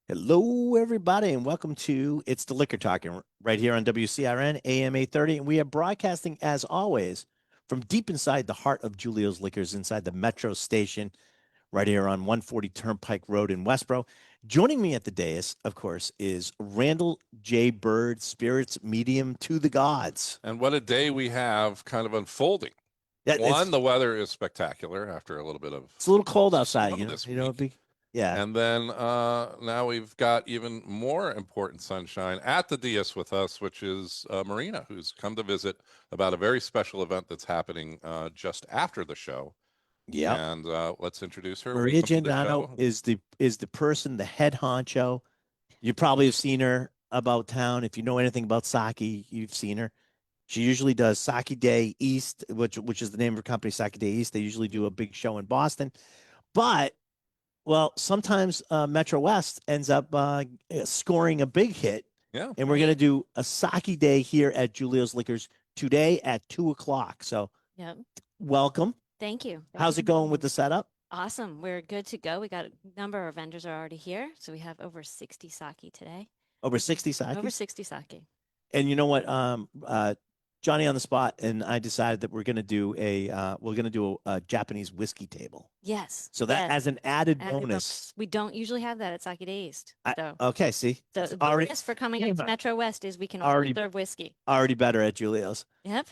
Hello, everybody, and welcome to It's the Liquor Talking right here on WCRN AM 830. And we are broadcasting, as always, from deep inside the heart of Julio's Liquors, inside the Metro Station, right here on 140 Turnpike Road in Westboro. Joining me at the dais, of course, is Randall J. Bird, Spirits Medium to the Gods. And what a day we have kind of unfolding. Yeah, One, the weather is spectacular after a little bit of it's a little cold outside, snow this it'd week. be, yeah. And then now we've got even more important sunshine at the dais with us, which is Marina, who's come to visit about a very special event that's happening just after the show. Yep. And let's introduce her. Maria Welcome to the Giordano show. is the person, the head honcho. You probably have seen her about town. If you know anything about sake, you've seen her. She usually does Sake Day East, which is the name of her company, Sake Day East. They usually do a big show in Boston, but well, sometimes Metro West ends up scoring a big hit, Yeah. and we're gonna do a Sake Day here at Julio's Liquors today at 2 o'clock. So, Yep. welcome. Thank you. How's it going with the setup? Awesome. We're good to go. We got a number of vendors are already here. So we have over 60 sake today. Over 60 sake. Over 60 sake. And you know what? Johnny on the spot, and I decided that we're gonna do a Japanese whiskey table. Yes. So that yes. as an added Added bonus. We don't usually have that at Sake Day East. So, Okay, see, so the already bonus for coming into Metro West is we can already serve whiskey. already better at Julio's. Yep.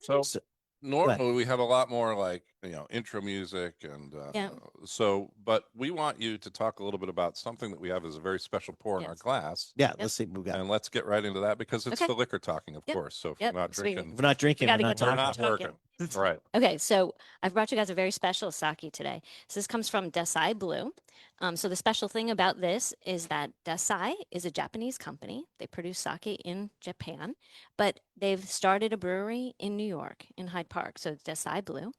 So normally we have a lot more like intro music and but we want you to talk a little bit about something that we have as a very special pour in our glass. Yeah, let's see what we got. And let's get right into that because it's the liquor talking, of course. So if we're not drinking, we're not working. Right. Okay, so I've brought you guys a very special sake today. So this comes from Desai Blue. So the special thing about this is that Desai is a Japanese company. They produce sake in Japan, but they've started a brewery in New York in Hyde Park. So it's Desai Blue.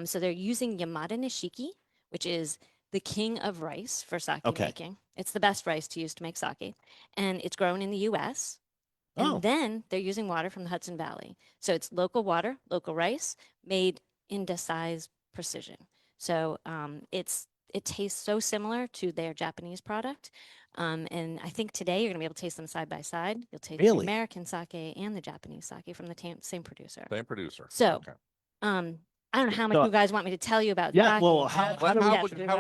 So they're using Yamada Nishiki, which is the king of rice for sake making. It's the best rice to use to make sake, and it's grown in the U.S. And then they're using water from the Hudson Valley. So it's local water, local rice, made in Desai's precision. So it tastes so similar to their Japanese product. And I think today you're going to be able to taste them side by side. You'll taste the American sake and the Japanese sake from the same producer. Same producer. So, I don't know how much you guys want me to tell you about. Yeah, sake. well, how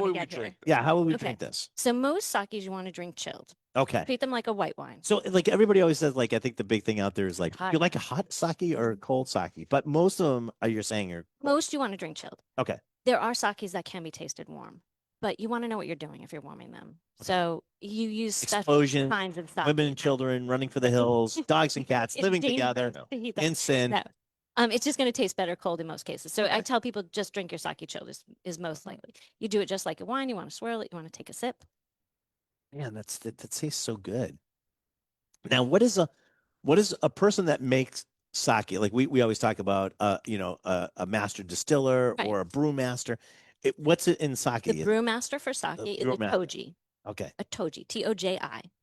would we drink? Yeah, how would we drink this? So most sakes you want to drink chilled. Okay. Treat them like a white wine. So, like everybody always says, like I think the big thing out there is like, you like a hot sake or a cold sake, but most of them, you're saying, are most you want to drink chilled. Okay. There are sakes that can be tasted warm, but you want to know what you're doing if you're warming them. So you use special kinds of sake. Women and children running for the hills, dogs and cats living together in sin. No. It's just going to taste better cold in most cases. So I tell people just drink your sake chilled is most likely. You do it just like a wine. You want to swirl it. You want to take a sip. Man, that tastes so good. Now, what is a person that makes sake? Like we always talk about, a master distiller or a brewmaster. What's it in sake? The brewmaster for sake is a toji. Okay. A toji, Toji.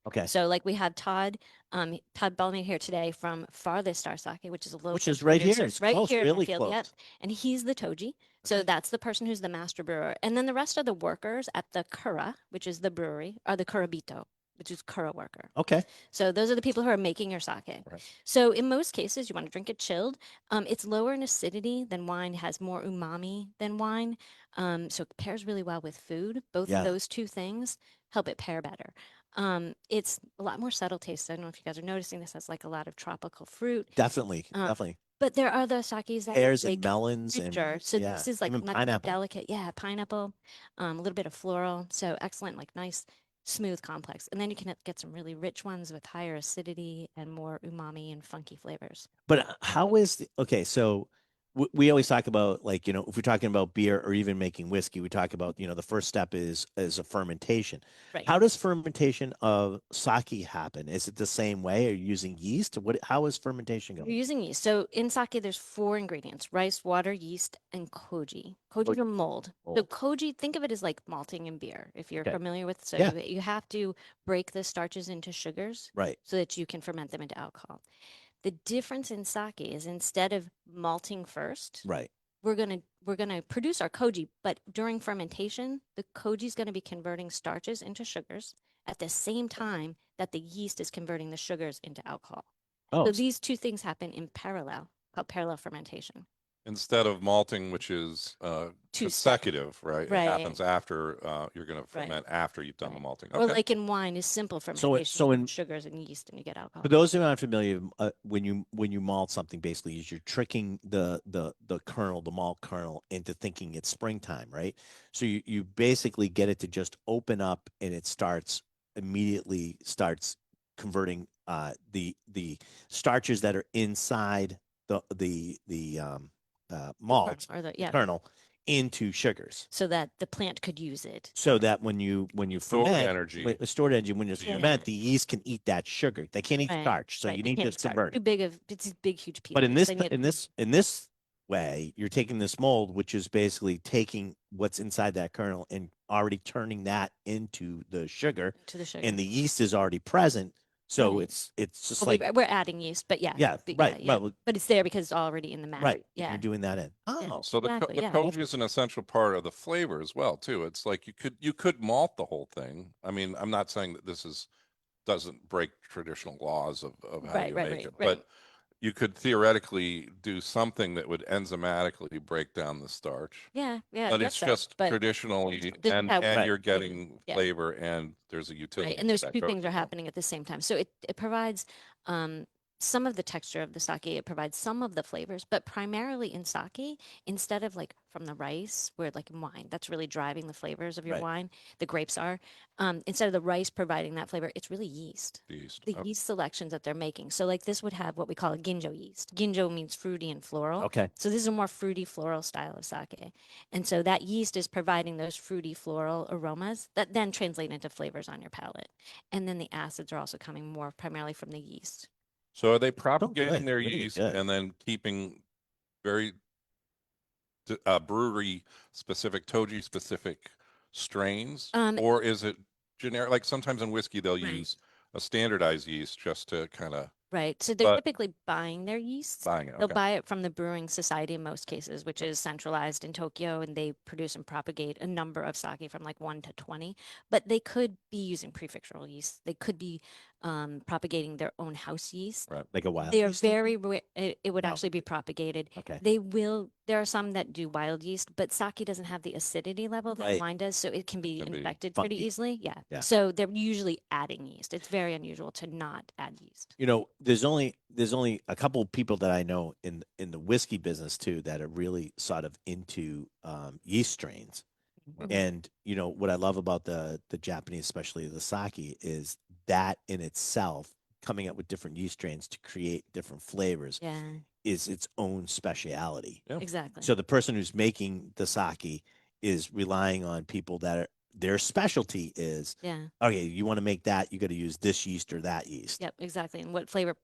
Okay. So like we have Todd Bellamy here today from Farthest Star Sake, which is a local, which is right here. It's right close, here really in the field. close. Yep. And he's the toji. So that's the person who's the master brewer. And then the rest of the workers at the kura, which is the brewery, are the kurabito, which is kura worker. Okay. So those are the people who are making your sake. Right. So in most cases, you want to drink it chilled. It's lower in acidity than wine, has more umami than wine. So it pairs really well with food. Both of those two things help it pair better. It's a lot more subtle taste. I don't know if you guys are noticing this has like a lot of tropical fruit. Definitely. But there are the sakes that pears and melons and so this is like much pineapple. Delicate. Yeah, pineapple, a little bit of floral. So excellent, like nice, smooth, complex. And then you can get some really rich ones with higher acidity and more umami and funky flavors. But how is so we always talk about, like, if we're talking about beer or even making whiskey, we talk about, the first step is a fermentation. Right. How does fermentation of sake happen? Is it the same way? Are you using yeast? How is fermentation going? You're using yeast. So in sake, there's 4 ingredients: rice, water, yeast, and koji. Koji or mold. So koji, think of it as like malting in beer, if you're familiar with. So you have to break the starches into sugars, right, so that you can ferment them into alcohol. The difference in sake is instead of malting first, right, we're gonna produce our koji, but during fermentation, the koji is going to be converting starches into sugars at the same time that the yeast is converting the sugars into alcohol. Oh, So these two things happen in parallel, called parallel fermentation. Instead of malting, which is consecutive, right? It happens after you're going to ferment after you've done the malting. Or like in wine is simple fermentation. So in sugars and yeast, and you get alcohol. For those who are not familiar, when you malt something, basically, is you're tricking the kernel, the malt kernel, into thinking it's springtime, right? So you basically get it to just open up, and it immediately starts converting the starches that are inside the malt or the kernel into sugars, so that the plant could use it. so that when you stored ferment, energy, stored energy, when you ferment, the yeast can eat that sugar. They can't eat starch, so you need to convert it. It's big, huge pieces. But in this way, you're taking this mold, which is basically taking what's inside that kernel and already turning that into the sugar, and the yeast is already present. So it's just like we're adding yeast, but right. Well, but it's there because it's already in the matter. Right. Yeah, you're doing that in. Oh, so the koji is an essential part of the flavor as well, too. It's like you could malt the whole thing. I mean, I'm not saying that this doesn't break traditional laws of how you make it, but you could theoretically do something that would enzymatically break down the starch. Yeah. But it's just traditionally, and you're getting flavor, and there's a utility. Right. And there's two things are happening at the same time. So it provides some of the texture of the sake. It provides some of the flavors, but primarily in sake, instead of like from the rice, where like in wine, that's really driving the flavors of your wine, the grapes are, instead of the rice providing that flavor, it's really yeast. The yeast selections that they're making. So like this would have what we call a ginjo yeast. Ginjo means fruity and floral. Okay. So this is a more fruity floral style of sake. And so that yeast is providing those fruity floral aromas that then translate into flavors on your palate. And then the acids are also coming more primarily from the yeast. So are they propagating their yeast and then keeping very brewery specific, toji specific strains? Or is it generic? Like sometimes in whiskey, they'll use a standardized yeast just to kind of. Right. So they're typically buying their yeast. They'll buy it from the Brewing Society in most cases, which is centralized in Tokyo, and they produce and propagate a number of sake from like 1 to 20. But they could be using prefectural yeast. They could be propagating their own house yeast. Right. Like a wild. They are very rare. It would actually be propagated. Okay. There are some that do wild yeast, but sake doesn't have the acidity level that wine does, so it can be infected pretty easily. Yeah. So they're usually adding yeast. It's very unusual to not add yeast. You know, there's only a couple of people that I know in the whiskey business too that are really sort of into yeast strains. And you know what I love about the Japanese, especially the sake, is that in itself, coming up with different yeast strains to create different flavors, is its own speciality. Yeah. Exactly. So the person who's making the sake is relying on people that are their specialty is, okay, you want to make that, you got to use this yeast or that yeast. Yep, exactly. And what flavor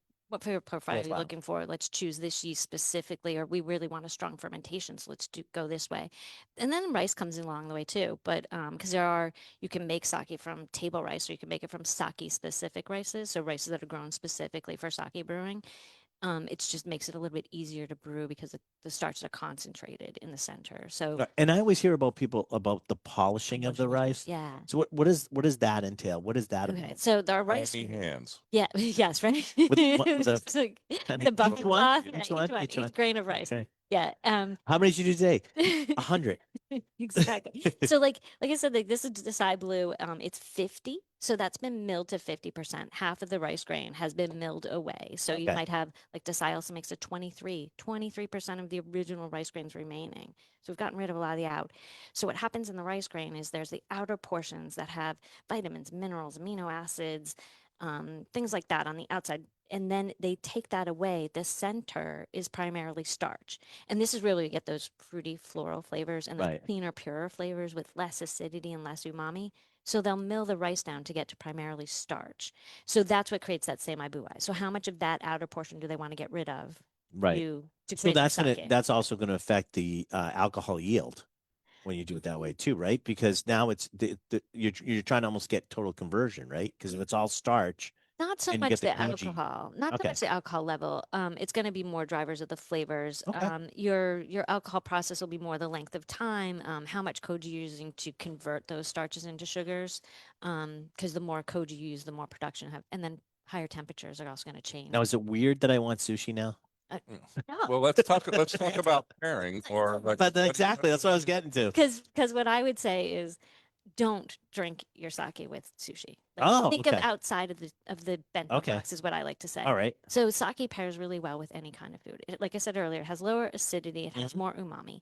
profile are you looking for? Let's choose this yeast specifically, or we really want a strong fermentation, so let's go this way. And then rice comes along the way too, but because you can make sake from table rice, or you can make it from sake specific rices, so rices that are grown specifically for sake brewing. It just makes it a little bit easier to brew because the starches are concentrated in the center. So, and I always hear about people about the polishing of the rice. Yeah. So what does that entail? What is that about? So the rice hands. Yeah. Yes. Right. The buffalo cloth. Each grain of rice. Okay. Yeah. How many did you do today? 100. Exactly. So like I said, like this is Desai Blue. It's 50. So that's been milled to 50%. Half of the rice grain has been milled away. So you might have like Desai also makes a 23% of the original rice grains remaining. So we've gotten rid of a lot of the out. So what happens in the rice grain is there's the outer portions that have vitamins, minerals, amino acids, things like that on the outside. And then they take that away. The center is primarily starch. And this is really to get those fruity floral flavors and the cleaner, purer flavors with less acidity and less umami. So they'll mill the rice down to get to primarily starch. So that's what creates that seimabuai. So how much of that outer portion do they want to get rid of? Right. So that's also going to affect the alcohol yield when you do it that way too, right? Because now it's you're trying to almost get total conversion, right? Because if it's all starch, Not so and you much get the the koji. alcohol, not so Okay. much the alcohol level. It's going to be more drivers of the flavors. Okay. Your alcohol process will be more the length of time, how much koji you're using to convert those starches into sugars. Because the more koji you use, the more production you have, and then higher temperatures are also going to change. Now, is it weird that I want sushi now? No, Well, let's talk about pairing or like. But exactly, that's what I was getting to. because what I would say is, don't drink your sake with sushi. Like, Oh, think okay. of outside of the bento Okay. box is what I like to say. All right. So sake pairs really well with any kind of food. Like I said earlier, it has lower acidity, it has more umami.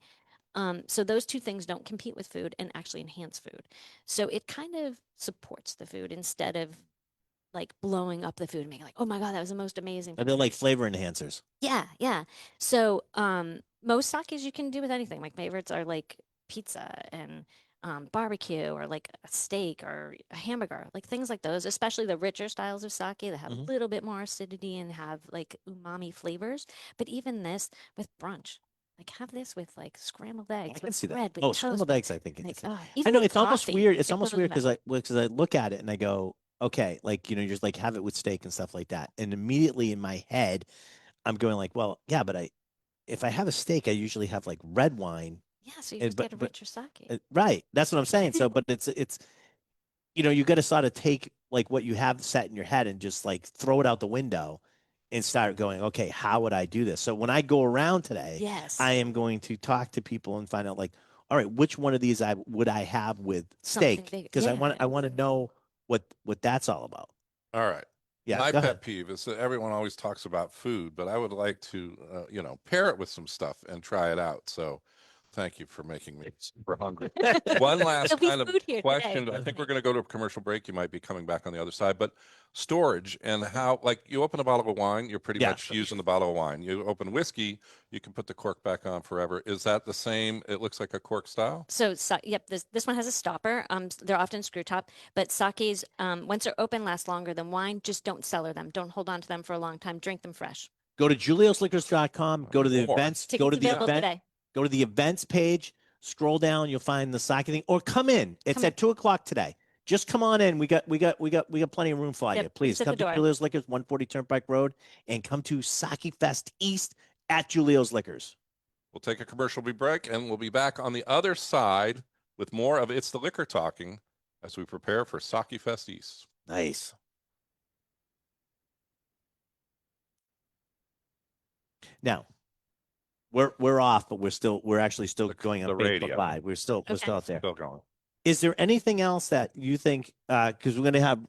So those two things don't compete with food and actually enhance food. So it kind of supports the food instead of like blowing up the food and making like, oh my God, that was the most amazing. And they're like flavor enhancers. Yeah, yeah. So most sakes you can do with anything. My favorites are like pizza and barbecue or like a steak or a hamburger, like things like those, especially the richer styles of sake that have a little bit more acidity and have like umami flavors. But even this with brunch, like have this with like scrambled eggs, I can with see bread, that. with Oh, toast, scrambled with, eggs, I think. like, I even know with it's almost coffee, weird. It's it almost goes weird well. because I look at it and I go, okay, like, you know, you're just like have it with steak and stuff like that. And immediately in my head, I'm going like, well, yeah, but if I have a steak, I usually have like red wine. Yeah, so you And, just get a richer sake. right. That's what I'm saying. So, but it's, you know, you got to sort of take like what you have set in your head and just like throw it out the window and start going, okay, how would I do this? So when I go around today, Yes. I am going to talk to people and find out like, all right, which one of these would I have with Something steak? big. Because Yeah. I want to know what that's all about. All right. Yeah, My go pet ahead. peeve is that everyone always talks about food, but I would like to, pair it with some stuff and try it out. So thank you for making me super hungry. One last There'll be kind of food here question. today. I think we're going to go to a commercial break. You might be coming back on the other side, but storage and how, like you open a bottle of wine, you're pretty Yeah. much using the bottle of wine. You open whiskey, you can put the cork back on forever. Is that the same? It looks like a cork style. So, yep, this one has a stopper. They're often screw top, but sakes, once they're open, last longer than wine. Just don't cellar them. Don't hold on to them for a long time. Drink them fresh. Go to juliosliquors.com, go to the events, go Tickets to the available event, today. go to the events page, scroll down, you'll find the sake thing, or come in. It's at 2:00 today. Just come on in. We got plenty of room for you. Yep, Please it's at come the to door. Julio's Liquors, 140 Turnpike Road, and come to Sake Fest East at Julio's Liquors. We'll take a commercial break and we'll be back on the other side with more of It's the Liquor Talking as we prepare for Sake Fest East. Nice. Now, we're off, but we're actually still going on the Facebook radio. Live. We're still out there. Still going. Is there anything else that you think? Because we're going to have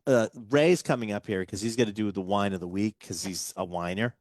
Ray's coming up here because he's going to do the wine of the week because he's a whiner.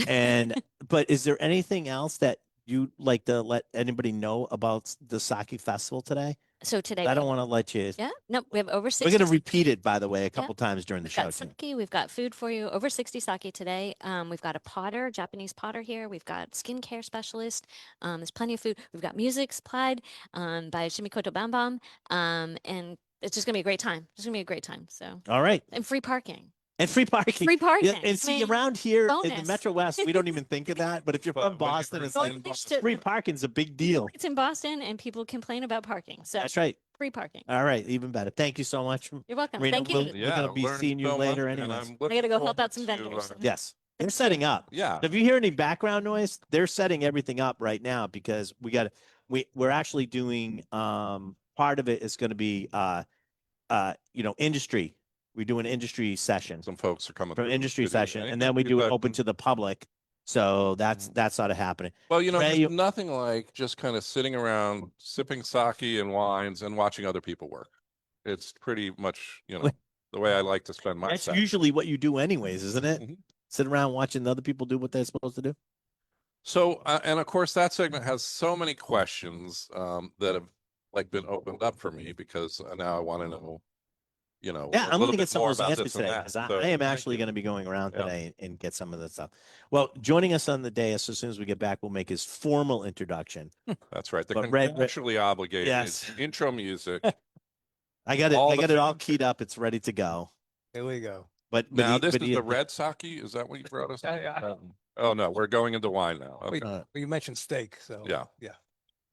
And but is there anything else that you'd like to let anybody know about the Sake Festival today? So today, I don't want to let you. Yeah, no, we have over 60. We're going to repeat it, by the way, a couple times during the We've show. got sake, we've got food for you. Over 60 sake today. We've got a potter, Japanese potter here. We've got skincare specialist. There's plenty of food. We've got music supplied by Shimikoto Bambam. And it's just gonna be a great time. It's gonna be a great time. So All right. and free parking. And free parking. Free parking. Yeah, and see, around here in the bonus. Metro West, we don't even think of that. But if you're from Boston, it's like free parking's a big deal. It's in Boston, and people complain about parking. So That's right. Free parking. All right, even better. Thank you so much. You're welcome. Marina, Thank you. We're going to be seeing you later anyway. I got to go help out some vendors. Yes. They're setting up. Yeah. If you hear any background noise, they're setting everything up right now because we're actually doing part of it is going to be industry. We do an industry session. Some folks are coming from through industry the studio. session, and then we do it open to the public. So that's sort of happening. Well, Ray, there's nothing like just kind of sitting around sipping sake and wines and watching other people work. It's pretty much, the way I like to spend my That's time. usually what you do anyways, isn't it? Mhm. Sit around watching other people do what they're supposed to do. So, and of course, that segment has so many questions that have been opened up for me because now I want to know, Yeah, I'm going to get some of those about answers this and today that. because So, I am thank actually you. going to be going around Yeah. today and get some of the stuff. Well, joining us on the day, as soon as we get back, we'll make his formal introduction. That's right. The But Ray- contractually obligated Yes. intro music. I got it. All I the got it all things. keyed up. It's ready to go. Here we go. But Now, he- this but is he- the red sake. Is that what you brought us? Yeah. Oh, no, we're going into wine now. Okay. uh, You mentioned steak, so Yeah.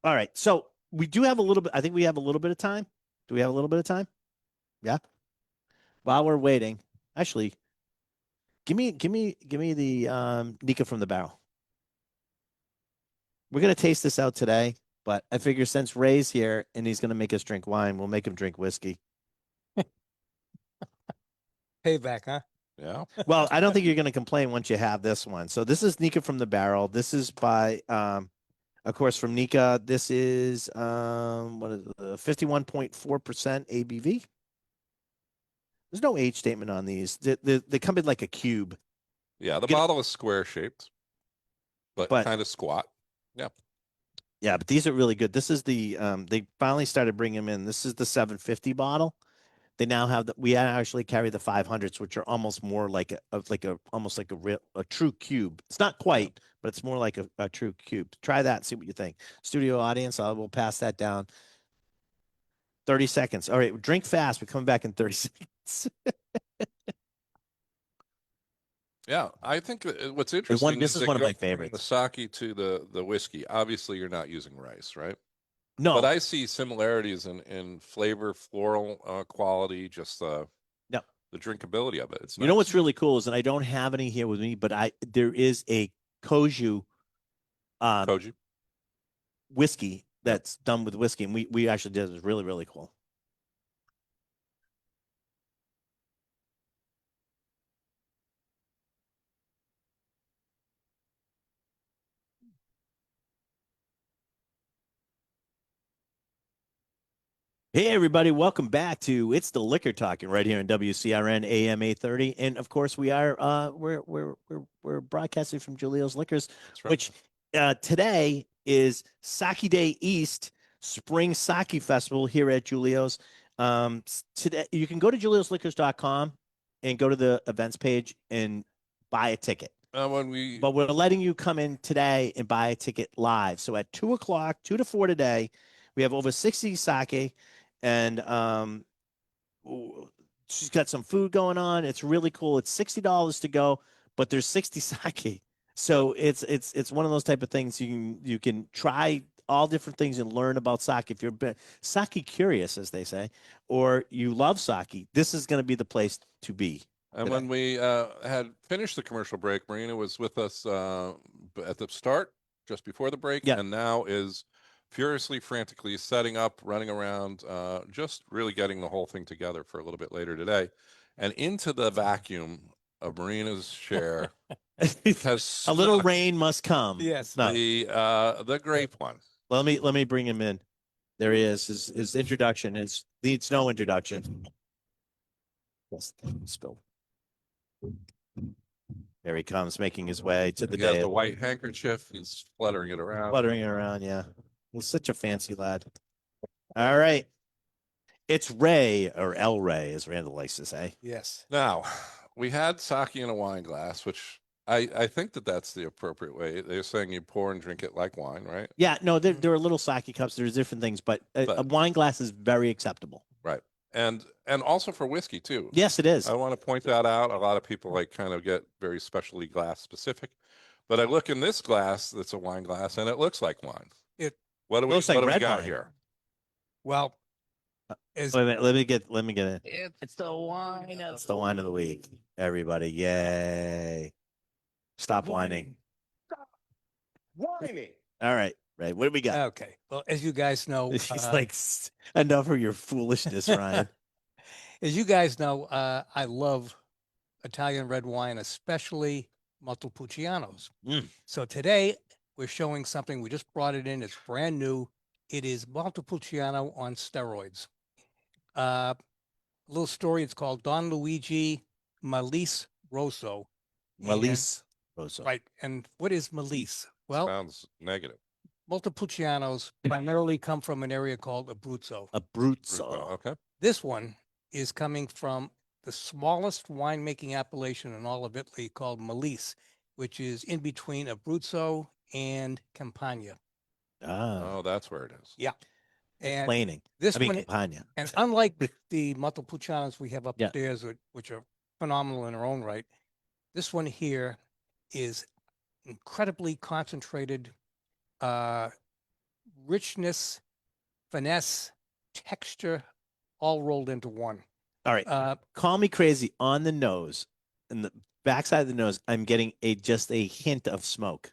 All right. So we do have a little bit. I think we have a little bit of time. Do we have a little bit of time? Yeah. While we're waiting, actually, Give me the Nika from the barrel. We're gonna taste this out today, but I figure since Ray's here and he's gonna make us drink wine, we'll make him drink whiskey. Payback, huh? Yeah. Well, I don't think you're gonna complain once you have this one. So this is Nika from the barrel. This is by of course from Nika. This is what is 51.4% ABV. There's no age statement on these. They come in like a cube. Yeah, the bottle is square shaped, but kind of squat. Yeah. Yeah, but these are really good. This is the they finally started bringing them in. This is the 750 bottle. They now have we actually carry the 500s, which are almost more like almost like a true cube. It's not quite, but it's more like a true cube. Try that and see what you think. Studio audience, I will pass that down. 30 seconds. All right, drink fast. We're coming back in 30 seconds. Yeah, I think what's interesting this is one of my favorites. The sake to the whiskey. Obviously, you're not using rice, right? No, but I see similarities in flavor, floral quality, just the drinkability of it. It's you know what's really cool is, and I don't have any here with me, but there is a Koju whiskey that's done with whiskey, and we actually did. It was really, really cool. Hey everybody, welcome back to It's the Liquor Talking right here on WCRN AM 830, and of course we are we're broadcasting from Julio's Liquors, right. Which today is Sake Day East Spring Sake Festival here at Julio's. Today you can go to juliosliquors.com and go to the events page and buy a ticket. But we're letting you come in today and buy a ticket live. So at 2 o'clock, 2 to 4 today, we have over 60 sake. And she's got some food going on. It's really cool. It's $60 to go, but there's 60 sake. So it's one of those type of things you can try all different things and learn about sake. If you're sake curious, as they say, or you love sake, this is going to be the place to be. And today. When we had finished the commercial break, Marina was with us at the start, just before the break, and now is furiously, frantically setting up, running around, just really getting the whole thing together for a little bit later today. And into the vacuum of Marina's share has a little rain must come. Yes. No. The grape one. Let me bring him in. There he is. His introduction needs no introduction. Yes, spill. There he comes, making his way to the day. The white handkerchief. He's fluttering it around. Fluttering it around, yeah. He's such a fancy lad. All right. It's Ray, or El Ray, as Randall likes to say. Yes. Now, we had sake in a wine glass, which I think that's the appropriate way. They're saying you pour and drink it like wine, right? Yeah, no, there are little sake cups. There's different things, but a wine glass is very acceptable. Right. And also for whiskey, too. Yes, it is. I want to point that out. A lot of people kind of get very specialty glass specific. But I look in this glass that's a wine glass, and it looks like wine. What do we got here? Well, wait a minute, let me get it. It's the wine. It's the wine of the week. Everybody, yay! Stop whining. Stop whining. All right, Ray. What do we got? Okay. Well, as you guys know, he's like, enough of your foolishness, Ryan. As you guys know, I love Italian red wine, especially Montepulcianos. So today we're showing something. We just brought it in. It's brand new. It is Montepulciano on steroids. A little story. It's called Don Luigi Malise Rosso. Malise Rosso. Right. And what is Malise? Well, sounds negative. Montepulcianos primarily come from an area called Abruzzo. Abruzzo. Okay. This one is coming from the smallest winemaking appellation in all of Italy called Malise, which is in between Abruzzo and Campania. Oh, that's where it is. Yeah. And Campania. And unlike the Montepulcianos we have upstairs, which are phenomenal in their own right, this one here is incredibly concentrated richness, finesse, texture, all rolled into one. All right. Call me crazy on the nose. And backside of the nose, I'm getting just a hint of smoke.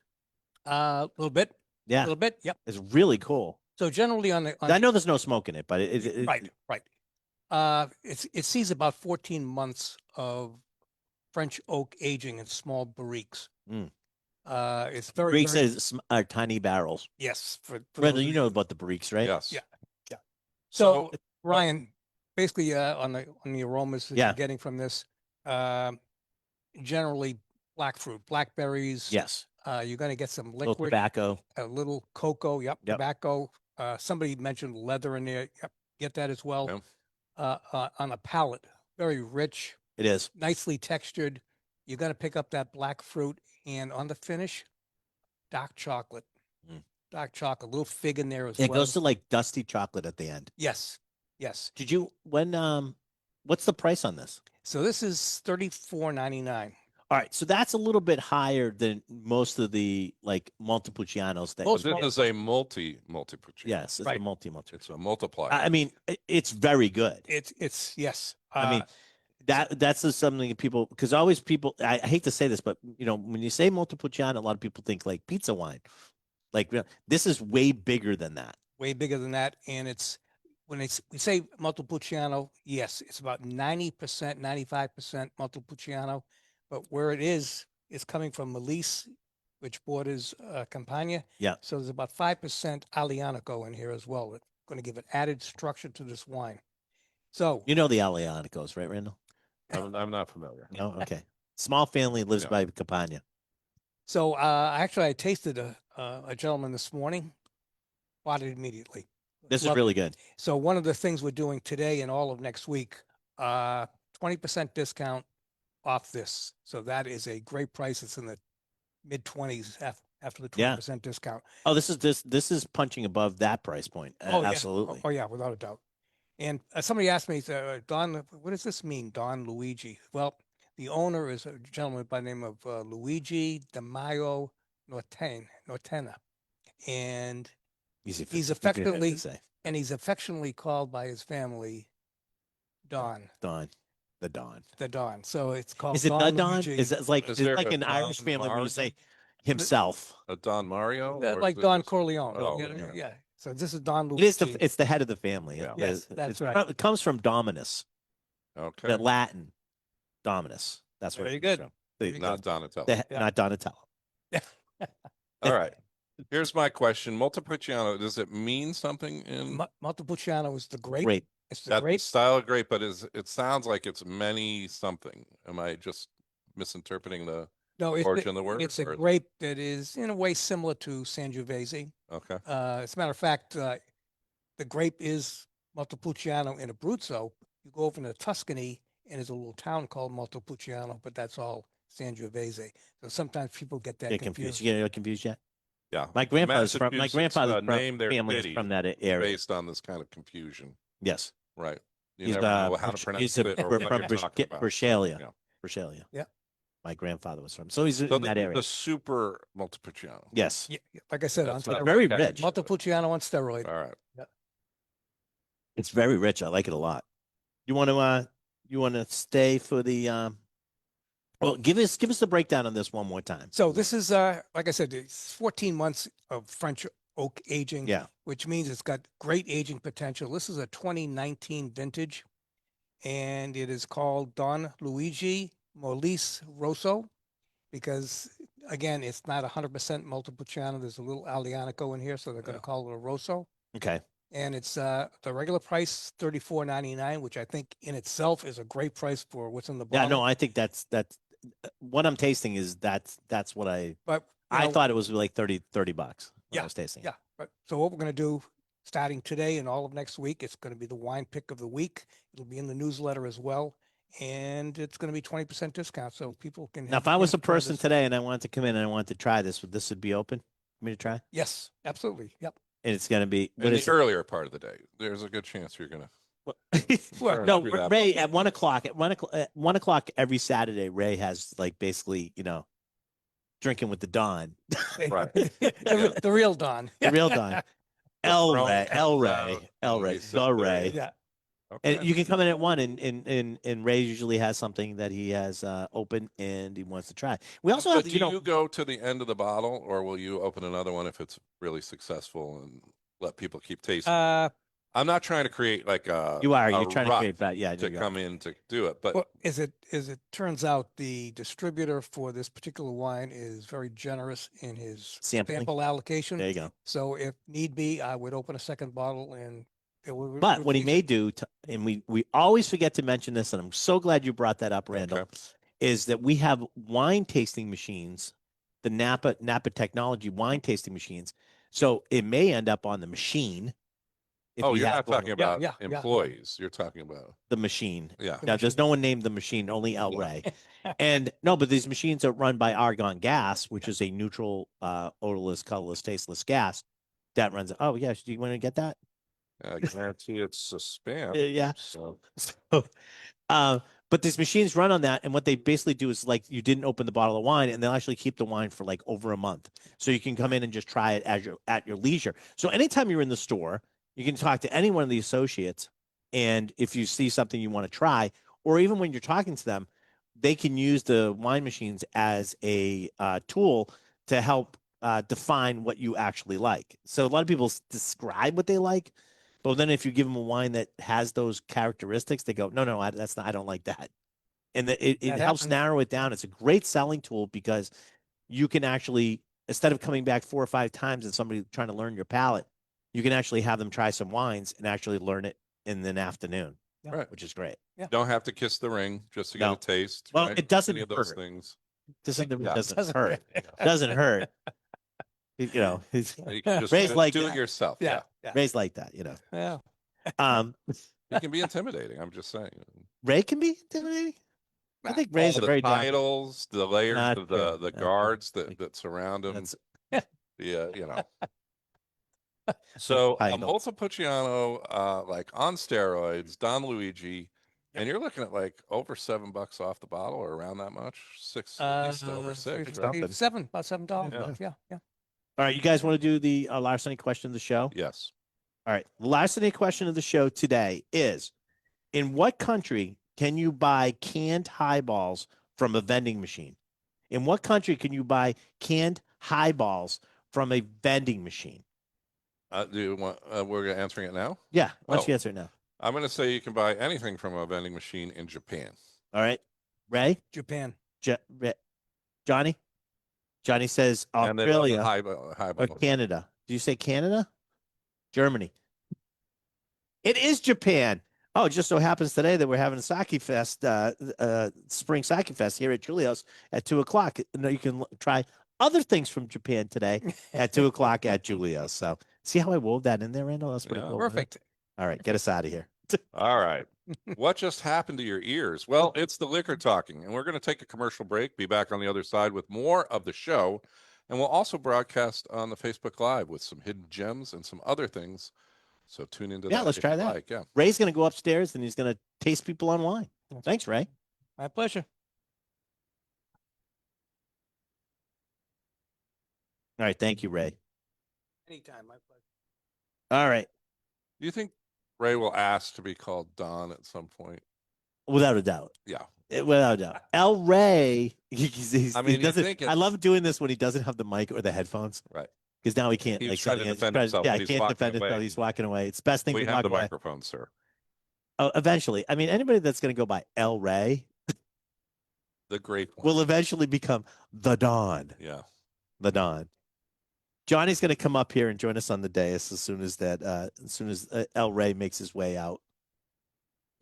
A little bit. A Yeah, little bit. Yep. it's really cool. So generally I know there's no smoke in it, but right. It sees about 14 months of French oak aging in small barriques. Mm. It's very, barriques very, are tiny barrels. yes. For Randall, those you of know about the barriques, right? Yes. Yeah. So Ryan, basically on the aromas that Yeah. you're getting from this, generally black fruit, blackberries. Yes. You're going to get some Little liquid, tobacco. a little cocoa. Yep. Yep. Tobacco. Somebody mentioned leather in there. Yep. Get that as well. Yeah. On a palate, very rich, It is. nicely textured. You're going to pick up that black fruit, and on the finish, dark chocolate. Mm. Dark chocolate, a little fig in there as It well. goes to like dusty chocolate at the end. Yes. Yes. Did you what's the price on this? So this is $34.99. All right, so that's a little bit higher than most of the like Montepulcianos that. But this is a multi-puccino. Yes, it's Right. a multi. It's a multiplier. I mean, it's very good. It's yes. I mean, that's just something that people, because always people, I hate to say this, but you know, when you say Montepulciano, a lot of people think like pizza wine. Like this is way bigger than that. way bigger than that, and it's when we say Montepulciano, yes, it's about 90%, 95% Montepulciano, but where it is coming from Melise, which borders Campania. Yeah. So there's about 5% Aglianico in here as well. It's going to give it added structure to this wine. So You know the Aglianicos, right, Randall? I'm not familiar. No, okay. Small family lives Yeah. by Campania. So actually, I tasted a gentleman this morning, bought it immediately. This is Loved it. really good. So one of the things we're doing today and all of next week, 20% discount off this. So that is a great price. It's in the mid-20s after the 20% discount. Oh, this is punching above that price point. Absolutely. Oh yeah, without a doubt. And somebody asked me, Don, what does this mean, Don Luigi? Well, the owner is a gentleman by the name of Luigi Di Maio Nortena. And he's affectionately called by his family Don. The Don. The Don. So it's called. Is it Don the Don? Luigi. Is it like Is it's there like a an Irish Don family when you Mario? say himself? A Don Mario? Or like is Don this- Corleone? Oh, yeah. yeah. So this is Don It Luigi. is it's the head of the family. Yeah. Yes, that's right. It comes from Dominus, Okay. the Latin Dominus. That's where Very it comes good. from. Very Not Donatello. Yeah. Not Donatello. All right. Here's my question. Montepulciano, does it mean something in Montepulciano is the grape. Great. It's the that grape. style of grape, but it sounds like it's many something. Am I just misinterpreting the No, it's origin of the word? It's a or- grape that is in a way similar to Sangiovese. Okay. As a matter of fact, the grape is Montepulciano in Abruzzo. You go over into Tuscany, and there's a little town called Montepulciano, but that's all Sangiovese. So sometimes people get that Get confused. confused. You get confused yet? Yeah. My grandfather's from Massachusetts, family is city from that area. based on this kind of confusion. Yes. Right. You He's never know how to pronounce he's it or what from you're talking about. Brescia. Yeah. Brescia. Yeah. My grandfather was from. So he's So in that area. the super Montepulciano. Yes. Yeah, like I said, on That's not steroids. Very okay. rich. Montepulciano on steroid. All right. It's very rich. I like it a lot. You want to stay for the well, give us the breakdown on this one more time. So this is like I said, it's 14 months of French oak aging. Yeah. Which means it's got great aging potential. This is a 2019 vintage, and it is called Don Luigi Molise Rosso, because again, it's not 100% Montepulciano. There's a little Aglianico in here, so they're going to call it a Rosso. Okay. And it's the regular price $34.99, which I think in itself is a great price for what's in the bottle. Yeah, no, I think that's what I'm tasting is that's what I But you I know, thought it was like $30 when Yeah, I was tasting it. yeah. But so what we're going to do starting today and all of next week, it's going to be the wine pick of the week. It'll be in the newsletter as well. And it's going to be 20% discount. So people can. Now, have if I was chance a to try person this. today and I wanted to come in and I wanted to try this, would be open for me to try? Yes, absolutely. Yep. And it's going to be In the earlier part of the day, there's a good chance you're gonna. Well, Burn no, through that Ray bottle. at 1 o'clock. At 1 o'clock every Saturday, Ray has like basically, drinking with the Don, Right. The real Don. the real Don. El Throwing Ray, comes El out, Ray, El and Ray, we sit the there. Ray. Yeah. Okay. And you can come in at 1, and Ray usually has something that he has open and he wants to try. We also have, But do you go to the end of the bottle, or will you open another one if it's really successful and let people keep tasting? I'm not trying to create like you're trying to create that, to come in to do it, but Well, as it turns out, the distributor for this particular wine is very generous in his Sampling. sample allocation. There you go. So if need be, I would open a second bottle and it would. But what he replace may it. do, and we always forget to mention this, and I'm so glad you brought that up, Randall, Okay. is that we have wine tasting machines, the Napa Technology wine tasting machines. So it may end up on the machine. If oh, we you're have not talking about yeah. employees. You're talking about the machine. yeah. Now, there's no one named the machine, only El Rey. And no, but these machines are run by argon gas, which is a neutral, odorless, colorless, tasteless gas that runs. Oh, yes. Do you want to get that? I guarantee it's a spam. Yeah. So So, but these machines run on that, and what they basically do is like you didn't open the bottle of wine, and they'll actually keep the wine for like over a month, so you can come in and just try it at your leisure. So anytime you're in the store, you can talk to any one of the associates, and if you see something you want to try, or even when you're talking to them, they can use the wine machines as a tool to help define what you actually like. So a lot of people describe what they like. But then if you give them a wine that has those characteristics, they go, no, that's not, I don't like that. And it That helps happens. narrow it down. It's a great selling tool because you can actually, instead of coming back 4 or 5 times and somebody trying to learn your palate, you can actually have them try some wines and actually learn it in an afternoon, right. which is great. Don't have to kiss the ring just to get No. a taste. Well, right? it doesn't Any of those hurt. things. Doesn't Doesn't hurt. hurt. Doesn't hurt. You know, You can just Ray's like do that. it yourself. Yeah. Ray's like that, you know. Yeah. It can be intimidating. I'm just saying. Ray can be intimidating. I think Ray's all a the very titles, the layers Not of true. the Not true. guards that surround him. That's The So a Title. Montepulciano, like on steroids, Don Luigi, and you're looking at like over $7 off the bottle, or around that much, at least over six. Right? something. About $7. Yeah. Yeah. All right, you guys want to do the larceny question of the show? Yes. All right, the larceny question of the show today is: in what country can you buy canned highballs from a vending machine? In what country can you buy canned highballs from a vending machine? Do you want? We're answering it now. Yeah, why don't Oh. you answer it now? I'm going to say you can buy anything from a vending machine in Japan. All right, Ray, Japan. Johnny. Johnny says And they love the Australia high or Canada. Do you say Canada? Germany. It is Japan. Oh, it just so happens today that we're having a sake fest, spring sake fest here at Julio's at 2:00. You can try other things from Japan today at 2:00 at Julio's. So see how I wove that in there, Randall? That's pretty Yeah. cool. Perfect. All right, get us out of here. All right. What just happened to your ears? Well, it's the liquor talking, and we're going to take a commercial break, be back on the other side with more of the show. And we'll also broadcast on the Facebook Live with some hidden gems and some other things. So tune into that. Let's if try you that. like. Yeah. Ray's going to go upstairs and he's going to taste people on wine. Thanks, Ray. My pleasure. All right, thank you, Ray. Anytime. My pleasure. All right, Do you think Ray will ask to be called Don at some point? without a doubt. Yeah. Without a doubt. El Rey. I mean, you think I love doing this when he doesn't have the mic or the headphones. Right. Because now he can't. He's like, trying to defend himself, Yeah, but he he's can't walking defend away. himself. He's walking away. It's the best thing We to have walk the away. microphone, sir. Oh, eventually. I mean, anybody that's going to go by El Rey The great one. will eventually become the Don. Yeah. The Don. Johnny's going to come up here and join us on the dais as soon as El Rey makes his way out.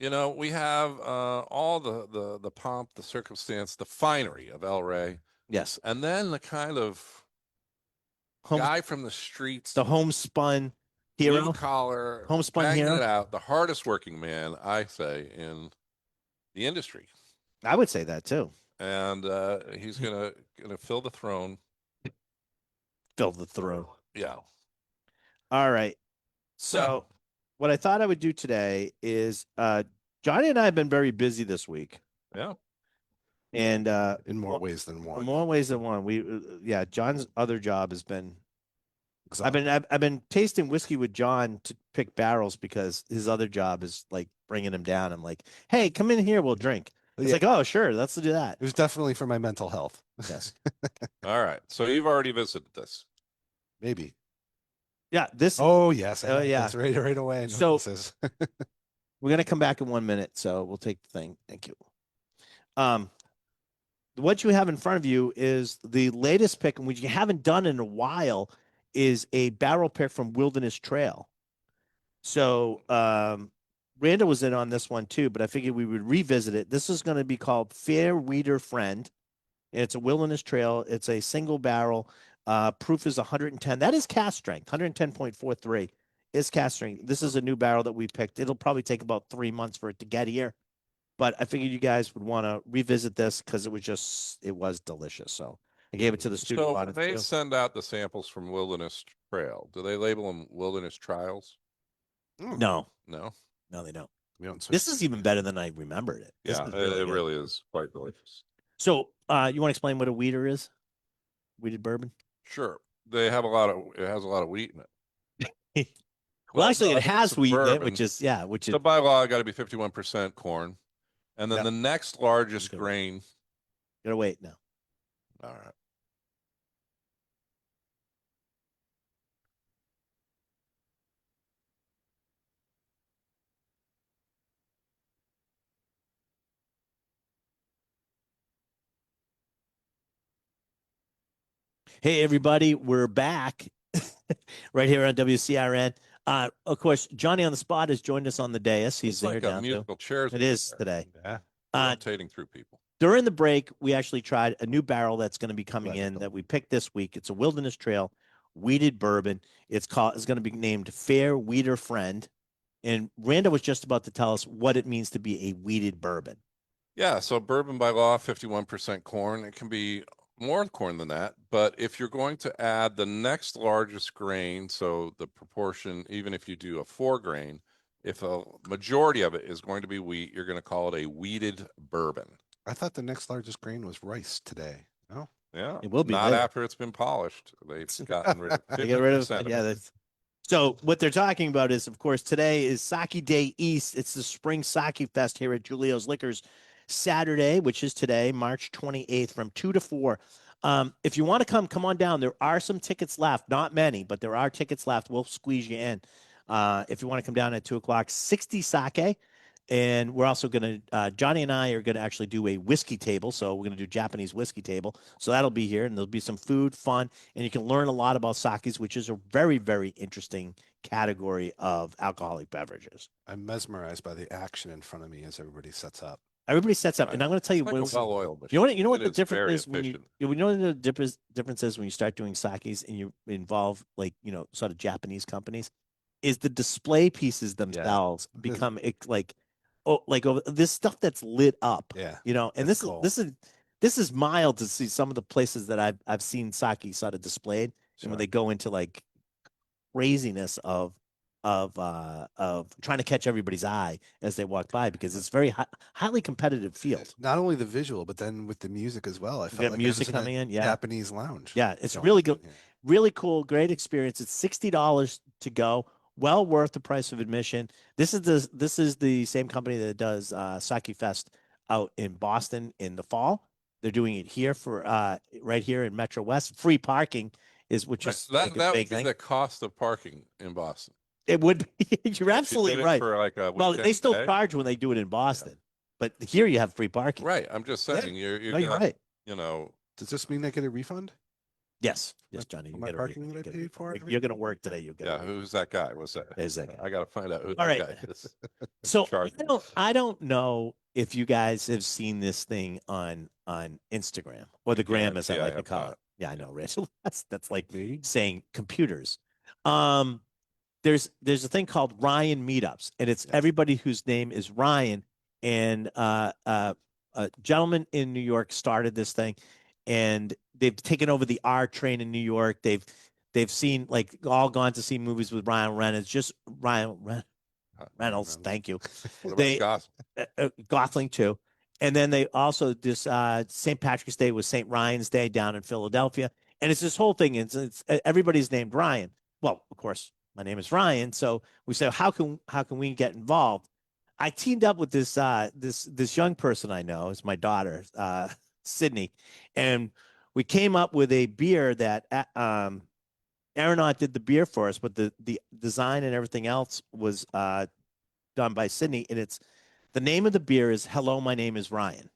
You know, we have all the pomp, the circumstance, the finery of El Rey, Yes. and then the kind of guy from the streets, The homespun hero. blue collar, Homespun banging hero. it out, the hardest working man, I say, in the industry. I would say that too. And he's gonna fill the throne. Fill the throne. Yeah. All right. So what I thought I would do today is Johnny and I have been very busy this week. Yeah. And in more ways than one. in more ways than one. We John's other job has been I've been tasting whiskey with John to pick barrels because his other job is like bringing him down. I'm like, hey, come in here, we'll drink. It's like, oh, sure, let's do that. It was definitely for my mental health. Yes. All right. So you've already visited this. Maybe. Yeah. This. Oh yes. Oh, yeah. That's right away. I know So- what this is. We're gonna come back in 1 minute, so we'll take the thing. Thank you. What you have in front of you is the latest pick, and which you haven't done in a while, is a barrel pick from Wilderness Trail. So Randall was in on this one too, but I figured we would revisit it. This is going to be called Fair Weeder Friend. And it's a Wilderness Trail. It's a single barrel. Proof is 110. That is cast strength. 110.43 is cast strength. This is a new barrel that we picked. It'll probably take about 3 months for it to get here. But I figured you guys would want to revisit this because it was delicious. So I gave it to the studio So audience they too. send out the samples from Wilderness Trail. Do they label them Wilderness Trials? No, No. no, they don't. We don't switch. This is even better than I remembered it. This Yeah, is it good. really is quite delicious. So you want to explain what a weeder is? Weeded bourbon? Sure. It has a lot of wheat in it. Well, actually, no, it has it's wheat in it, bourbon. which is So by law, got to be 51% corn. And then Yeah. the next largest Okay. grain. Gotta wait now. All right. Hey, everybody, we're back right here on WCRN. Of course, Johnny on the spot has joined us on the dais. He's It's there like now a too. musical chairs. It is today. Yeah. Rotating through people. During the break, we actually tried a new barrel that's going to be coming in Radical. that we picked this week. It's a Wilderness Trail weeded bourbon. It's going to be named Fair Weeder Friend. And Randa was just about to tell us what it means to be a weeded bourbon. Yeah. So bourbon by law, 51% corn. It can be more corn than that. But if you're going to add the next largest grain, so the proportion, even if you do a 4 grain, if a majority of it is going to be wheat, you're going to call it a weeded bourbon. I thought the next largest grain was rice today. No. Yeah. It will be not later. after it's been polished. They've gotten rid of 50% They get rid of of yeah. it. That's, so what they're talking about is, of course, today is Sake Day East. It's the Spring Sake Fest here at Julio's Liquors, Saturday, which is today, March 28th, from 2 to 4. If you want to come on down. There are some tickets left, not many, but there are tickets left. We'll squeeze you in. If you want to come down at 2:00, 60 sake. And we're also going to, Johnny and I are going to actually do a whiskey table. So we're going to do Japanese whiskey table. So that'll be here, and there'll be some food, fun, and you can learn a lot about sakes, which is a very, very interesting category of alcoholic beverages. I'm mesmerized by the action in front of me as everybody sets up. Everybody sets up, Right. and I'm going to tell you, It's like when, a well-oiled you know machine. what It the is difference very is when efficient. you know what the difference is when you start doing sakes and you involve sort of Japanese companies, is the display pieces themselves become like this stuff that's lit up. Yeah. And that's this cool. this is mild to see some of the places that I've seen sake sort of displayed, and when Sure. they go into like craziness of trying to catch everybody's eye as they walk by, because it's very highly competitive field. Not only the visual, but then with the music as well. I We felt got like music I was in a coming in, yeah. Japanese lounge. Yeah, it's going really on good. here. Really cool, great experience. It's $60 to go. Well worth the price of admission. This is the same company that does Sake Fest out in Boston in the fall. They're doing it here for right here in Metro West. Free parking is which is like a That big would be thing. the cost of parking in Boston. It would be. You're If you absolutely did it right. For like a Well, they weekend still day. charge when they do it in Boston, but here you have free parking. Right. I'm just Yeah. saying you're No, you're right. you know, Does this mean I get a refund? Yes, My- Johnny. for You my get a parking refund. that I You get a paid for refund. and You're going to work today. You get. yeah, who's that guy? What's that? There's that guy. I got to find out who All that right. guy is. So Charge me. I don't know if you guys have seen this thing on Instagram or the gram, as I guarantee I like to have call not. it. Yeah, I know, Rich. That's like saying computers. There's a thing called Ryan Meetups, and it's everybody whose name is Ryan. And a gentleman in New York started this thing, and they've taken over the R train in New York. They've seen like all gone to see movies with Ryan Reynolds, just Reynolds. Thank you. What about They gossip? Gotling too. And then they also this St. Patrick's Day was St. Ryan's Day down in Philadelphia, and it's this whole thing. It's everybody's named Ryan. well, of course, my name is Ryan. So we said, how can we get involved? I teamed up with this young person I know. It's my daughter, Sydney, and we came up with a beer that Aeronaut did the beer for us, but the design and everything else was done by Sydney. And it's the name of the beer is Hello, my name is Ryan.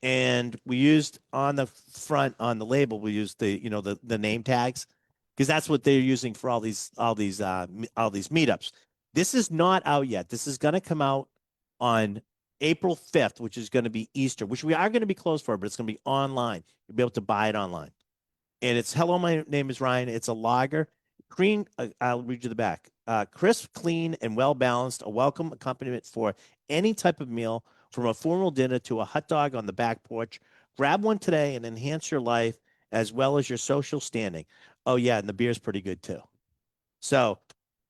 And we used on the front on the label, we used the name tags because that's what they're using for all these meetups. This is not out yet. This is going to come out on April 5th, which is going to be Easter, which we are going to be closed for, but it's going to be online. You'll be able to buy it online. And it's Hello, my name is Ryan. It's a lager. Clean, I'll read you the back. Crisp, clean, and well balanced. A welcome accompaniment for any type of meal, from a formal dinner to a hot dog on the back porch. Grab one today and enhance your life as well as your social standing. Oh yeah, and the beer's pretty good too. So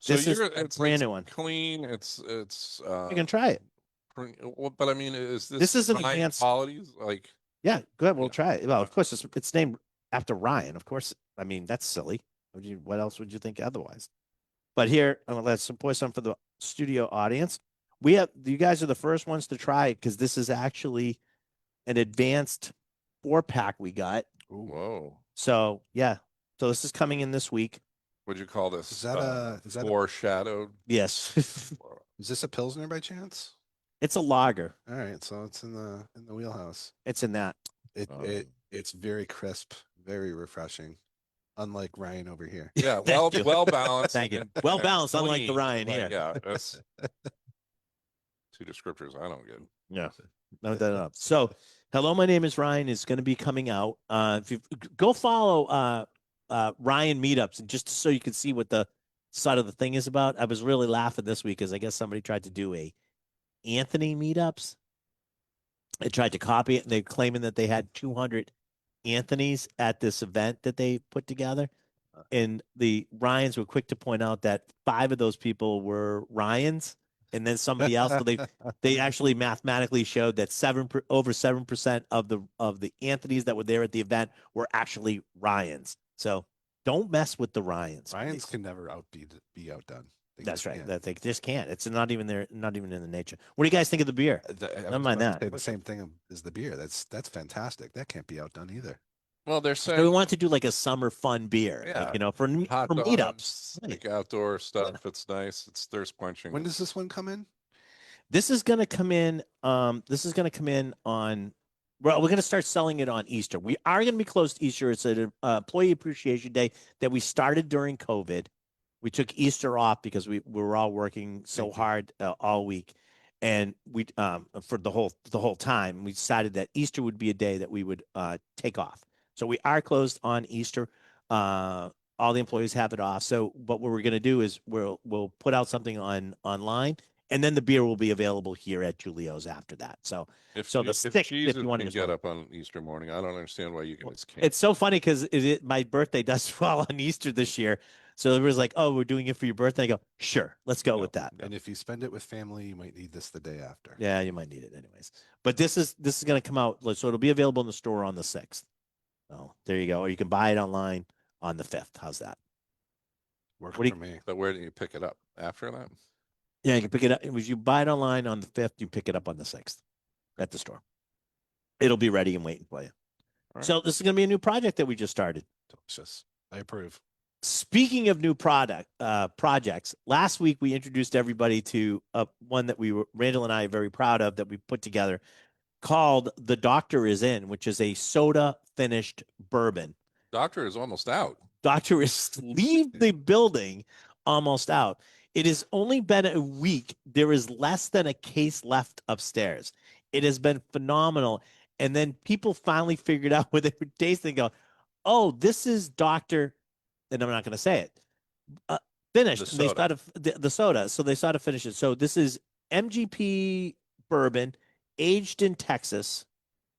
this is a brand new one. Clean. It's You can try it. But I mean, is This is an advanced qualities? Like, yeah, go ahead. We'll try it. Well, of course, it's named after Ryan. Of course, I mean that's silly. What else would you think otherwise? But here, let's pour some for the studio audience. You guys are the first ones to try it because this is actually an advanced 4-pack we got. Ooh. Whoa. So yeah, so this is coming in this week. What'd you call this? Is that foreshadowed? Yes. Is this a Pilsner by chance? It's a lager. All right, so it's in the wheelhouse. It's in that. It's very crisp, very refreshing. Unlike Ryan over here. Yeah, well balanced. Thank you. Well balanced, unlike the Ryan here. Yeah, that's two descriptors I don't get. Yeah, no doubt up. So, Hello, my name is Ryan is going to be coming out. If you go follow Ryan Meetups, and just so you can see what the side of the thing is about. I was really laughing this week because I guess somebody tried to do a Anthony Meetups. They tried to copy it, and they're claiming that they had 200 Anthony's at this event that they put together. And the Ryans were quick to point out that 5 of those people were Ryans, and then somebody else. So they actually mathematically showed that over 7% of the Anthony's that were there at the event were actually Ryans. So don't mess with the Ryans. Ryans can never be outdone. That's right. That they just can't. It's not even in the nature. What do you guys think of the beer? Never mind that. Say the same thing as the beer. That's fantastic. That can't be outdone either. Well, they're saying so we want to do like a summer fun beer, yeah, like, for meetups, like outdoor stuff. Yeah. It's nice. It's thirst quenching. When does this one come in? This is going to come in. On. Well, we're going to start selling it on Easter. We are going to be closed Easter. It's an employee appreciation day that we started during COVID. We took Easter off because we were all working so hard all week, and we for the whole time we decided that Easter would be a day that we would take off. So we are closed on Easter. All the employees have it off. So, but what we're going to do is we'll put out something online, and then the beer will be available here at Julio's after that. So, the 6th, if you want to get up on Easter morning, I don't understand why you guys can't. It's so funny because my birthday does fall on Easter this year. So it was like, oh, we're doing it for your birthday. I go, sure, let's go with that. And if you spend it with family, you might need this the day after. Yeah, you might need it anyways. But this is going to come out, so it'll be available in the store on the 6th. So there you go. Or you can buy it online on the 5th. How's that? Work for me. But where do you pick it up after that? Yeah, you can pick it up. If you buy it online on the 5th, you pick it up on the 6th at the store. It'll be ready and waiting for you. Right. So this is going to be a new project that we just started. Delicious. I approve. Speaking of new projects, last week we introduced everybody to one that Randall and I are very proud of that we put together called The Doctor Is In, which is a soda finished bourbon. Doctor is almost out. Doctor is leave the building almost out. It has only been a week. There is less than a case left upstairs. It has been phenomenal. And then people finally figured out what they were tasting and go, oh, this is Doctor, and I'm not going to say it, finished. And they started the soda. So they started to finish it. So this is MGP bourbon aged in Texas.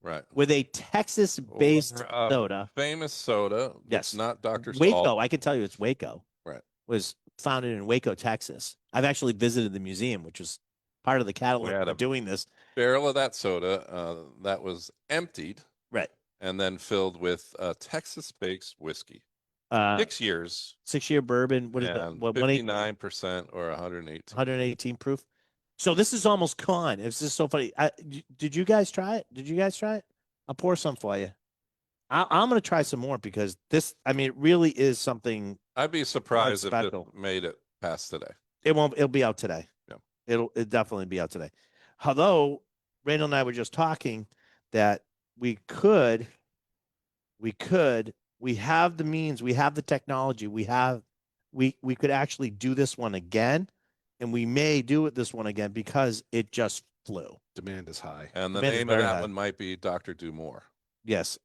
Right. With a Texas-based soda. Famous soda. Yes. Not Dr. Waco. Salt. I can tell you it's Waco. Right. Was founded in Waco, Texas. I've actually visited the museum, which was part of the catalog of doing this. Barrel of that soda that was emptied. Right. And then filled with Texas-based whiskey. 6 years 6-year bourbon. What is that? and What 59% or 118. 118 proof. So this is almost gone. It's just so funny. Did you guys try it? Did you guys try it? I'll pour some for you. I'm going to try some more because this, I mean, it really is something. I'd be surprised if it special. made it past today. It won't. It'll be out today. Yeah. It'll definitely be out today. Although Randall and I were just talking that we have the means, we have the technology, we could actually do this one again, and we may do it this one again because it just flew. Demand is high. And the Demand is name of very that high. one might be Dr. Do More. Yes.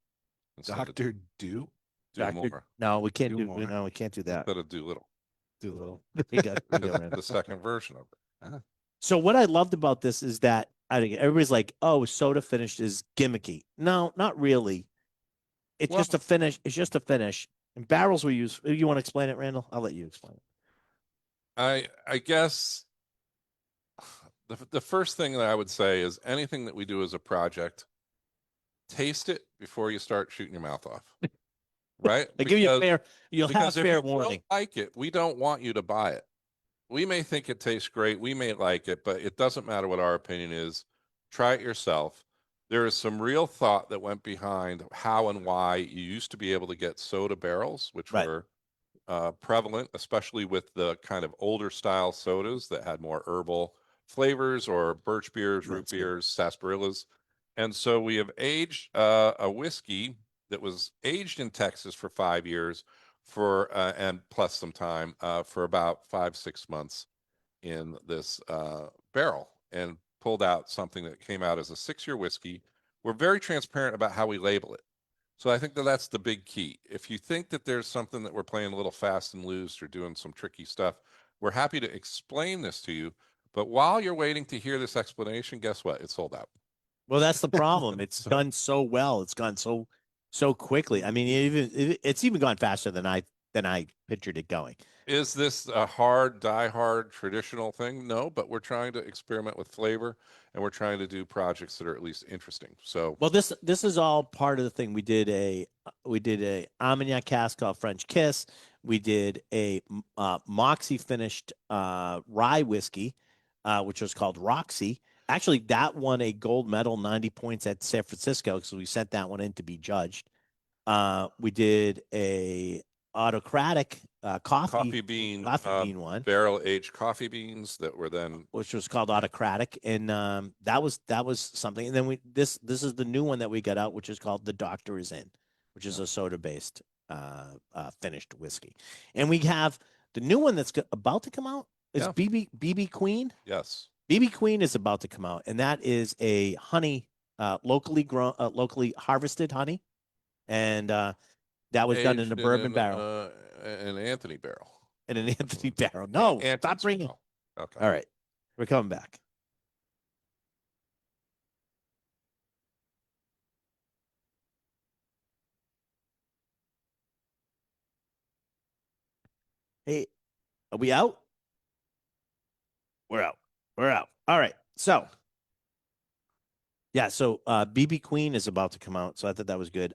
instead of Dr. Do? Do More. No, we can't Do do. more. No, we can't do that. Instead of Do Little. Do little. We got The second version of it. So what I loved about this is that I think everybody's like, "Oh, soda finish is gimmicky." No, not really. It's just a finish. It's just a finish. And barrels we use. You want to explain it, Randall? I'll let you explain it. I guess the first thing that I would say is anything that we do as a project, taste it before you start shooting your mouth off. Right? I give you a fair. You'll have Because if fair you warning. don't like it, we don't want you to buy it. We may think it tastes great. We may like it, but it doesn't matter what our opinion is. Try it yourself. There is some real thought that went behind how and why you used to be able to get soda barrels, which Right. were prevalent, especially with the kind of older style sodas that had more herbal flavors or birch beers, root beers, sarsaparillas. And so we have aged a whiskey that was aged in Texas for 5 years and plus some time for about 5-6 months in this barrel and pulled out something that came out as a 6-year whiskey. We're very transparent about how we label it. So I think that that's the big key. If you think that there's something that we're playing a little fast and loose or doing some tricky stuff, we're happy to explain this to you. But while you're waiting to hear this explanation, guess what? It's sold out. Well, that's the problem. It's done so well. It's gone so quickly. I mean, it's even gone faster than I pictured it going. Is this a hard, die-hard traditional thing? No, but we're trying to experiment with flavor and we're trying to do projects that are at least interesting. So, well, this is all part of the thing. We did a Armagnac cask called French Kiss. We did a Moxie finished rye whiskey, which was called Roxy. Actually, that won a gold medal, 90 points at San Francisco, because we sent that one in to be judged. We did a autocratic coffee bean one, barrel aged coffee beans that were then, which was called autocratic, and that was something. And then this is the new one that we got out, which is called The Doctor Is In, which is a soda based finished whiskey. And we have the new one that's about to come out is BB Queen. Yes. BB Queen is about to come out, and that is a honey, locally grown, locally harvested honey, and that was done in a bourbon barrel, an Anthony barrel, in an Anthony barrel. No, stop bringing. Okay. All right, we're coming back. Hey, are we out? We're out. We're out. All right. So, yeah. So, BB Queen is about to come out. So I thought that was good.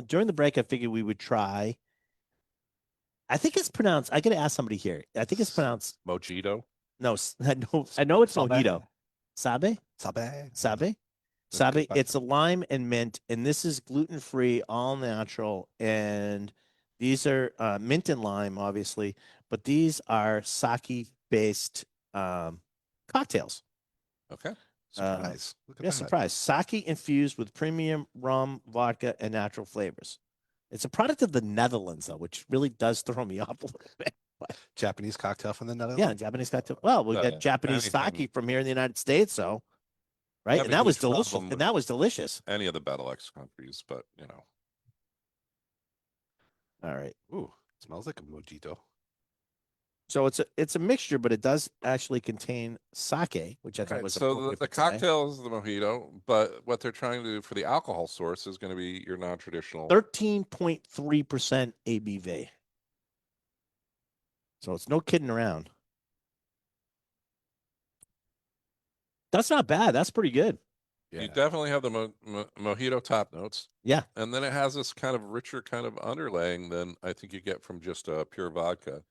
During the break, I figured we would try. I think it's pronounced. I got to ask somebody here. I think it's pronounced Mojito. No, I know it's Sabe. mojito. Sabe? Sabe. Sabe? That's Sabe. good. It's a lime and mint, and this is gluten free, all natural, and these are mint and lime, obviously, but these are sake based cocktails. Okay. Surprise. Look at Yeah, that. surprise. Sake infused with premium rum, vodka, and natural flavors. It's a product of the Netherlands, though, which really does throw me off a little bit. Japanese cocktail from the Netherlands. Yeah, Japanese cocktail. Well, we got Japanese anything. sake from here in the United States, so right, Yeah, and that was huge delicious. problem And that was delicious. Any of the Benelux countries, but you know. All right. Ooh, smells like a mojito. So it's a mixture, but it does actually contain sake, which I thought was so appropriate the for today. cocktail is the mojito, but what they're trying to do for the alcohol source is going to be your non-traditional 13.3% ABV. So it's no kidding around. That's not bad. That's pretty good. Yeah. You definitely have the mojito top notes. Yeah. And then it has this kind of richer kind of underlaying than I think you get from just a pure vodka.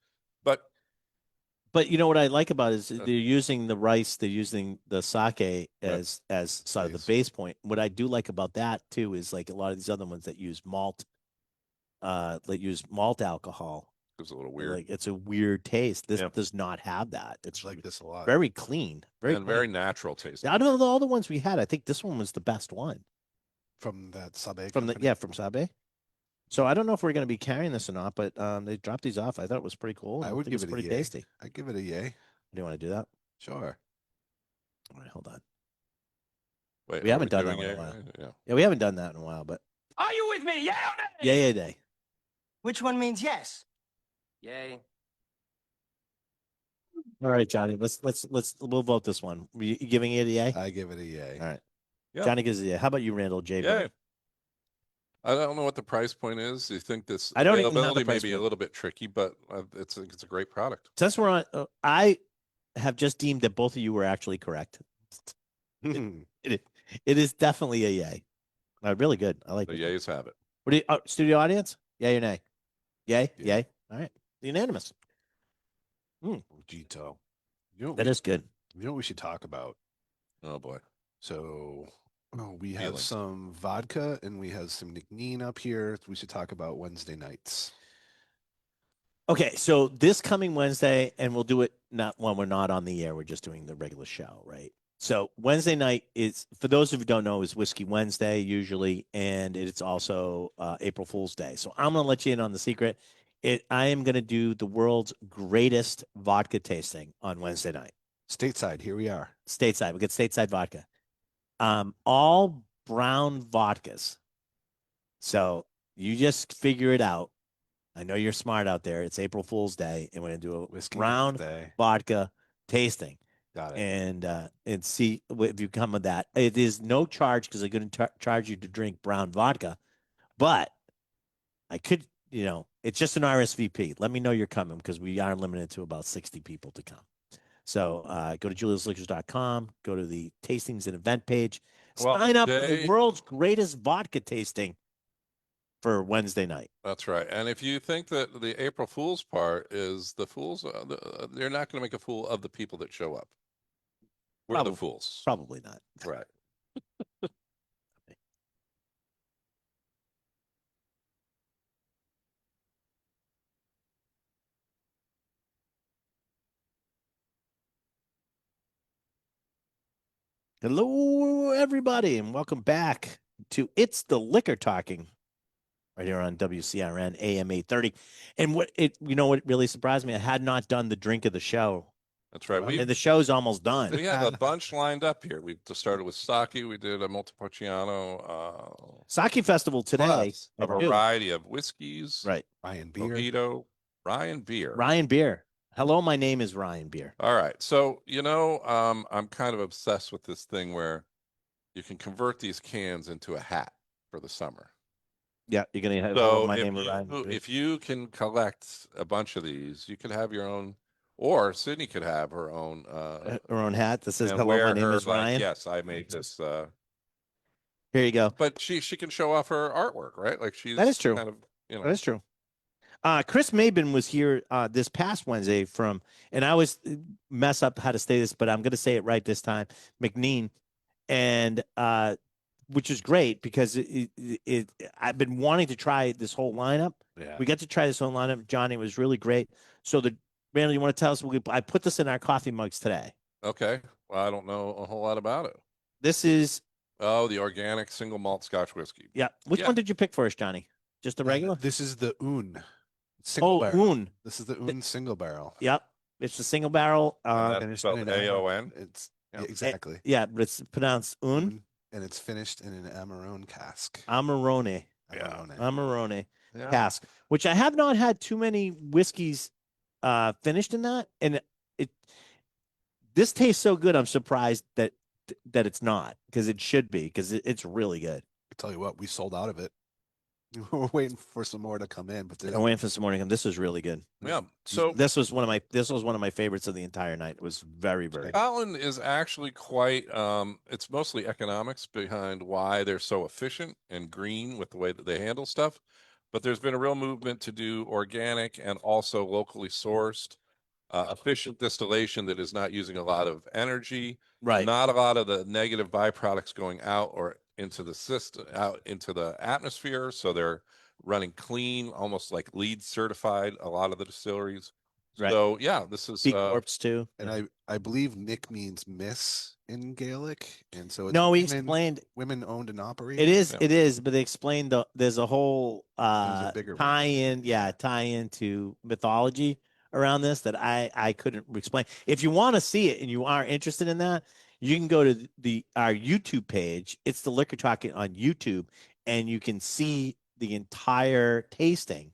But you know what I like about it is they're using the rice, they're using the sake as sort of the base point. What I do like about that too is like a lot of these other ones that use malt alcohol. It's a little weird. Like it's a weird taste. This does not have that. It's like this a lot. Very clean, very natural taste. Out of all the ones we had, I think this one was the best one From that Sabe from company? from Sabe. So I don't know if we're going to be carrying this or not, but they dropped these off. I thought it was pretty cool. I would give it pretty a yay. tasty. I'd give it a yay. Do you want to do that? Sure. All right, hold on. Wait, we haven't done that in a while. Yeah, we haven't done that in a while, but Are you with me? Yeah or nay? yay day. Which one means yes? Yay. All right, Johnny. We'll vote this one. You giving it a yay? I give it a yay. All right. Yeah. Johnny gives it a yay. How about you, Randall? JB? Yeah. I don't know what the price point is. You think this I don't even know the availability may price be a point. little bit tricky, but it's a great product. Since we're on, I have just deemed that both of you were actually correct. It is definitely a yay. Really good. I like The it. yays have it. What do you, studio audience? Yay or nay? Yay? Yeah. Yay? All right. Unanimous. Mojito. You know That is good. You know what we should talk about? Oh boy. So we have Feelings. some vodka and we have some Nicotine up here. We should talk about Wednesday nights. Okay, so this coming Wednesday, and we'll do it not when we're not on the air. We're just doing the regular show, right? So Wednesday night is, for those of you who don't know, is Whiskey Wednesday usually, and it's also April Fool's Day. So I'm gonna let you in on the secret. I am gonna do the world's greatest vodka tasting on Wednesday night. Stateside, here we are. Stateside, we get stateside vodka. All brown vodkas. So you just figure it out. I know you're smart out there. It's April Fool's Day, and we're gonna do a Whiskey brown Wednesday. vodka tasting, Got it. and see if you come with that. It is no charge because they're going to charge you to drink brown vodka, but I could, it's just an RSVP. Let me know you're coming because we are limited to about 60 people to come. So go to juliusliquors.com, go to the tastings and event page, sign up for the world's greatest vodka tasting for Wednesday night. That's right. And if you think that the April Fool's part is the fools, they're not going to make a fool of the people that show up. We're the fools. Probably not. Right. Hello, everybody, and welcome back to It's the Liquor Talking right here on WCRN AM 830. And what really surprised me, I had not done the drink of the show. That's right. And the show's almost done. We have a bunch lined up here. We started with sake. We did a Montepulciano. Sake Festival today. A variety of whiskeys. Right. Ryan Beer. Mojito. Ryan Beer. Ryan Beer. Hello, my name is Ryan Beer. All right. So, I'm kind of obsessed with this thing where you can convert these cans into a hat for the summer. Yeah, you're going to have my name is Ryan Beer. If you can collect a bunch of these, you could have your own, or Sydney could have her own hat that says, hello, my name is Ryan. Yes, I made this. Here you go. But she can show off her artwork, right? Like that is true. Kind of, That is true. Chris Mabin was here this past Wednesday and I always mess up how to say this, but I'm going to say it right this time, McNean, and which is great because I've been wanting to try this whole lineup. Yeah. We got to try this whole lineup. Johnny, it was really great. So Randall, you want to tell us? I put this in our coffee mugs today. Okay. Well, I don't know a whole lot about it. This is the organic single malt Scotch whiskey. Yeah. Which one did you pick for us, Johnny? Just the regular? This is the Un. Un. This is the Un single barrel. Yep. It's the single barrel. And it's spelled AON. It's exactly. Yeah, but it's pronounced Un. And it's finished in an Amarone cask. Amarone. Amarone cask, which I have not had too many whiskeys finished in that. And this tastes so good, I'm surprised that it's not, because it should be, because it's really good. I tell you what, we sold out of it. We're waiting for some more to come in, but I'm waiting for some more to come. This was really good. Yeah. So this was one of my favorites of the entire night. It was very, very good. Scotland is actually quite it's mostly economics behind why they're so efficient and green with the way that they handle stuff. But there's been a real movement to do organic and also locally sourced efficient distillation that is not using a lot of energy, Right. not a lot of the negative byproducts going out or into the system, out into the atmosphere. So they're running clean, almost like LEED certified, a lot of the distilleries. Right. So yeah, this is B Corps too. And Yeah. I believe Nick means miss in Gaelic, and so it's No, he women, explained women owned and operated. Yeah. it is, but they explained there's a whole a bigger one. tie in to mythology around this that I couldn't explain. If you want to see it and you are interested in that, you can go to our YouTube page. It's the Liquor Talking on YouTube, and you can see the entire tasting.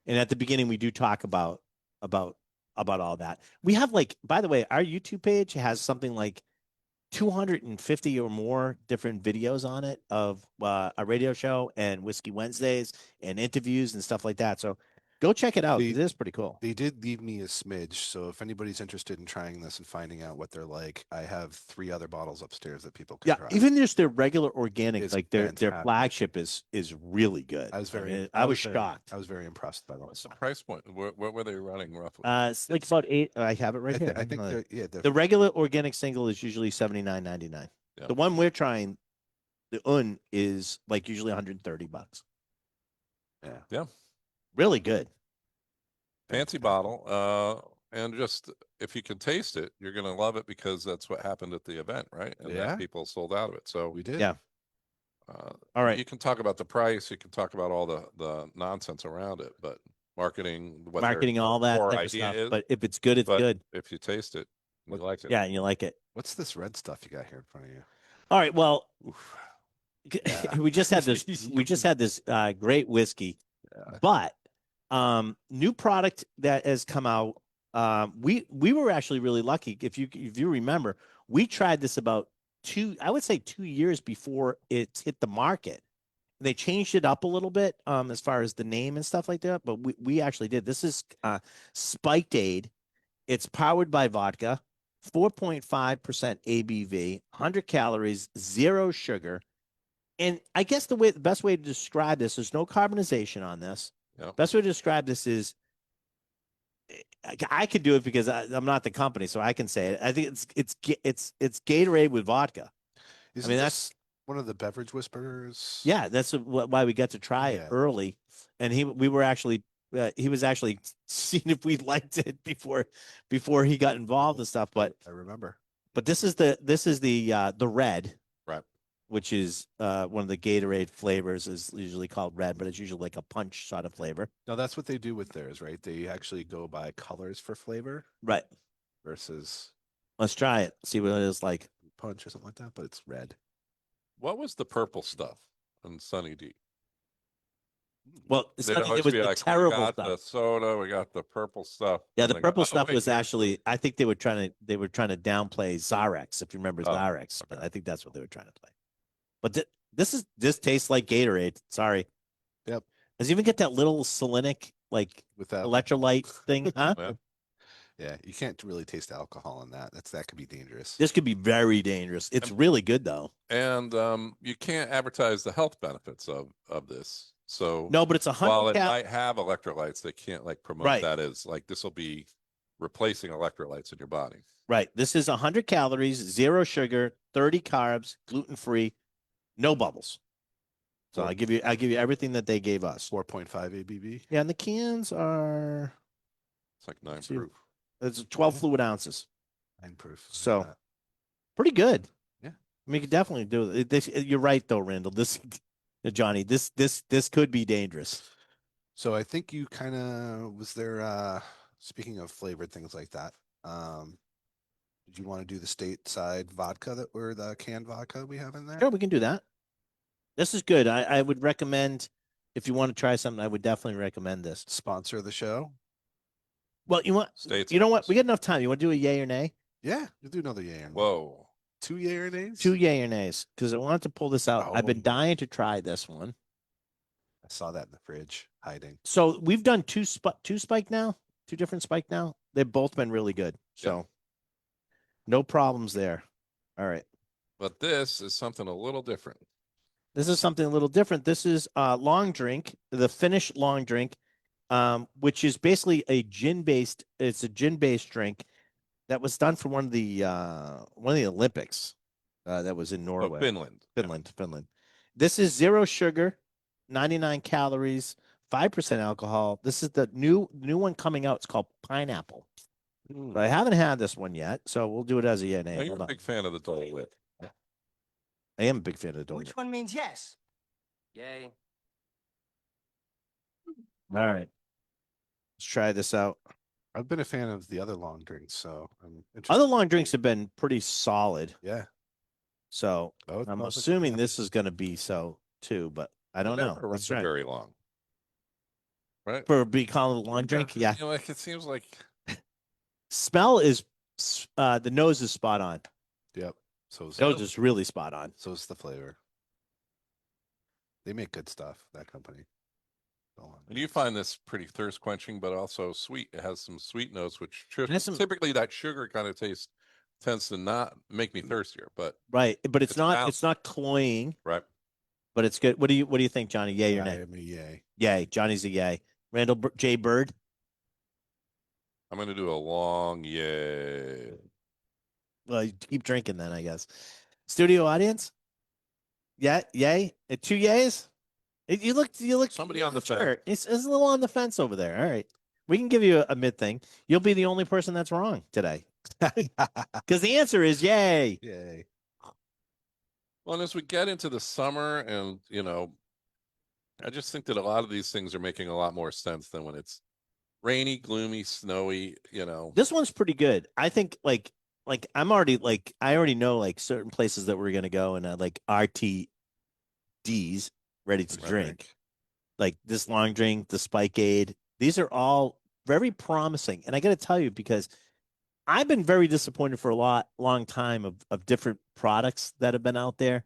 And at the beginning, we do talk about all that. We have, like, by the way, our YouTube page has something like 250 or more different videos on it of a radio show and Whiskey Wednesdays and interviews and stuff like that. So go check it out. It is pretty cool. They did leave me a smidge, so if anybody's interested in trying this and finding out what they're like, I have 3 other bottles upstairs that people can try. Even just their regular organic, It's like their fantastic. flagship is really good. I was very, I was shocked. I was very impressed by What's that. the price point? What were they running roughly? It's like about 8. I have it right here. I think the regular organic single is usually $79.99. Yeah. The one we're trying, the is like usually $130. Yeah. Really good. Fancy bottle. And just if you can taste it, you're gonna love it because that's what happened at the event, right? And Yeah. that people sold out of it. So We did. Yeah. All right. You can talk about the price, you can talk about all the nonsense around it, but marketing, what their Marketing, all that core type of idea stuff. is, But if it's good, it's but good. if you taste it, you like it. Yeah, and you like it. What's this red stuff you got here in front of you? All right. Well, Yeah. we just had this. We just had this great whiskey, but new product that has come out. We were actually really lucky. If you remember, we tried this about 2 years before it hit the market. They changed it up a little bit as far as the name and stuff like that, but we actually did. This is Spiked Aid. It's powered by vodka, 4.5% ABV, 100 calories, 0 sugar. And I guess the best way to describe this, there's no carbonization on this. Yep. Best way to describe this is, I could do it because I'm not the company, so I can say it. I think it's Gatorade with vodka. That's one of the beverage whisperers. Yeah, that's why we got to try it early, and he was actually seeing if we liked it before he got involved and stuff. But I remember. But this is the red, right? Which is one of the Gatorade flavors is usually called red, but it's usually like a punch sort of flavor. No, that's what they do with theirs, right? They actually go by colors for flavor, right? Versus, let's try it, see what it is like. Punch or something like that, but it's red. What was the purple stuff in Sunny D? Well, it was the terrible we got stuff. The soda, we got the purple stuff. Yeah, the purple stuff was actually. I think they were trying to downplay Zarex, if you remember Zarex. But I think that's what they were trying to play. But this tastes like Gatorade. Sorry. Yep. Does it even get that little salinic like without electrolyte thing? Huh? Yeah, you can't really taste alcohol in that. That could be dangerous. This could be very dangerous. It's really good though. And you can't advertise the health benefits of this. So no, but it's 100. While it might have electrolytes, they can't like promote that as like this will be replacing electrolytes in your body. Right. This is 100 calories, 0 sugar, 30 carbs, gluten free, no bubbles. So I'll give you everything that they gave us. 4.5 ABV. Yeah, and the cans are. It's like 9 proof. It's 12 fluid ounces. 9 proof. So pretty good. Yeah. I mean, you could definitely do it. You're right though, Randall. Johnny, this could be dangerous. So I think you kind of was there. Speaking of flavored things like that, did you want to do the stateside vodka or the canned vodka we have in there? Sure, we can do that. This is good. I would recommend, if you want to try something, I would definitely recommend this. Sponsor of the show. Well, you know what? We got enough time. You want to do a yay or nay? Yeah, you'll do another yay or nay. Whoa. 2 yay or nays? 2 yay or nays, because I wanted to pull this out. I've been dying to try this one. saw that in the fridge hiding. So we've done two spike now, two different spike now. They've both been really good. So no problems there. All right. But this is something a little different. This is something a little different. This is long drink, the Finnish long drink, which is basically a gin-based. It's a gin-based drink that was done for one of the Olympics. That was in Norway, Finland. Finland. This is 0 sugar, 99 calories, 5% alcohol. This is the new one coming out. It's called Pineapple. But I haven't had this one yet, so we'll do it as a yeah. Now, you're a big fan of the Dole Whip. I am a big fan of the Dole Whip. Which one means yes? Yay. All right. Let's try this out. I've been a fan of the other long drinks, so I'm interested. Other long drinks have been pretty solid. Yeah. So Oh, I'm smells like assuming pineapple. this is going to be so too, but I don't know. Never That's runs right. very long. Right? For being called a long drink, yeah. You know, like it seems like Smell is the nose is spot on. Yep. So is Nose is really spot on. so is the flavor. They make good stuff, that company. and you find this pretty thirst quenching, but also sweet. It has some sweet notes, which has some- typically that sugar kind of taste tends to not make me thirstier, but Right, but it's not balanced. it's not cloying, right. but it's good. What do you think, Johnny? Yay or I nay? am a yay. Yay. Johnny's a yay. Randall J. Bird. I'm going to do a long yay. Well, you keep drinking then, I guess. Studio audience. Yeah, yay. 2 yays. You look. Somebody on the sure. fence. It's a little on the fence over there. All right, we can give you a mid thing. You'll be the only person that's wrong today, because the answer is yay. Yay. Well, and as we get into the summer, and I just think that a lot of these things are making a lot more sense than when it's rainy, gloomy, snowy. This one's pretty good. I think like I already know like certain places that we're gonna go and like RTDs ready to Right. drink. Like this long drink, the Spike Aid. These are all very promising. And I got to tell you, because I've been very disappointed for a long time of different products that have been out there.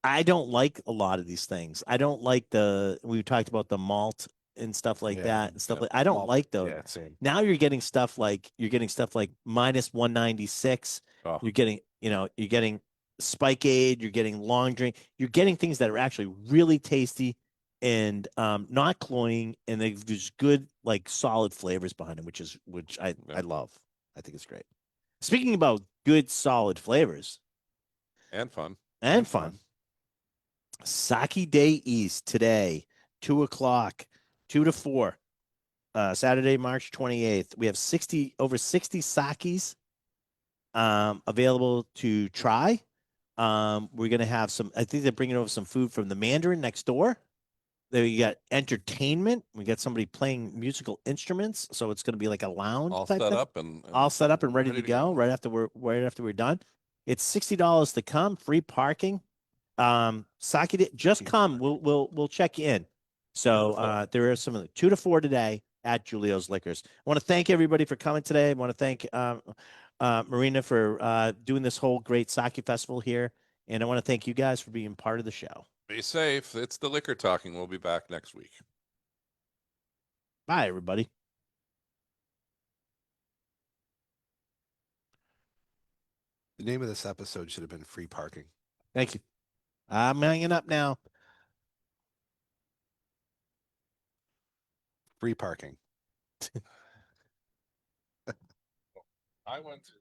I don't like a lot of these things. I don't like we talked about the malt and stuff like Yeah, that and stuff yeah. like, I don't Malt, like those. Yeah, same. Now you're getting stuff like minus 196. Oh. You're getting Spike Aid, you're getting long drink, you're getting things that are actually really tasty and not cloying, and there's good like solid flavors behind them, which I love. I think it's great. Speaking about good solid flavors And fun. and fun. Sake Day East today, 2:00, 2 to 4, Saturday, March 28th. We have over 60 sakis available to try. We're going to have I think they're bringing over some food from the Mandarin next door. There you got entertainment. We got somebody playing musical instruments. So it's going to be like a lounge. All type set thing. up and All set up and ready to go right after we're done. It's $60 to come, free parking. Sake, just come. We'll check you in. So there are some of the 2 to 4 today at Julio's Liquors. I want to thank everybody for coming today. I want to thank Marina for doing this whole great sake festival here, and I want to thank you guys for being part of the show. be safe. It's the Liquor Talking. We'll be back next week. Bye, everybody. The name of this episode should have been Free Parking. Thank you. I'm hanging up now. Free parking. I went to